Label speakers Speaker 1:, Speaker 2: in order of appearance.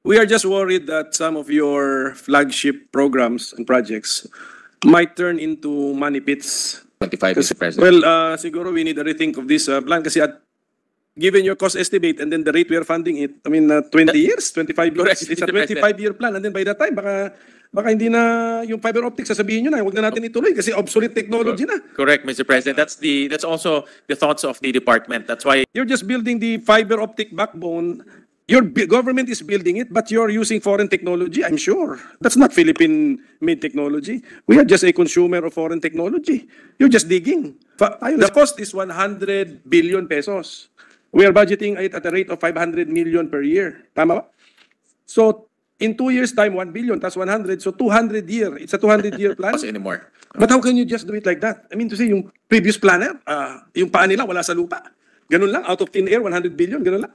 Speaker 1: we are just worried that some of your flagship programs and projects might turn into money pits.
Speaker 2: 25, Mr. President.
Speaker 1: Well, siguro we need to rethink of this plan kasi given your cost estimate and then the rate we are funding it, I mean, 20 years, 25
Speaker 2: Correct,
Speaker 1: years. It's a
Speaker 2: Mr. President.
Speaker 1: 25-year plan and then by that time, baka hindi na yung fiber optic, sasabihin nyo na, huwag na natin ituloy kasi obsolete technology na.
Speaker 2: Correct, Mr. President. That's also the thoughts of the department. That's why
Speaker 1: You're just building the fiber optic backbone. Your government is building it, but you're using foreign technology, I'm sure. That's not Philippine-made technology. We are just a consumer of foreign technology. You're just digging. The cost is 100 billion pesos. We are budgeting it at a rate of 500 million per year. Tama ba? So, in 2 years' time, 1 billion, that's 100. So, 200 year. It's a 200-year plan.
Speaker 2: anymore.
Speaker 1: But how can you just do it like that? I mean to say, yung previous planner, yung paa nila wala sa lupa. Ganun lang, out of thin air, 100 billion, ganun lang.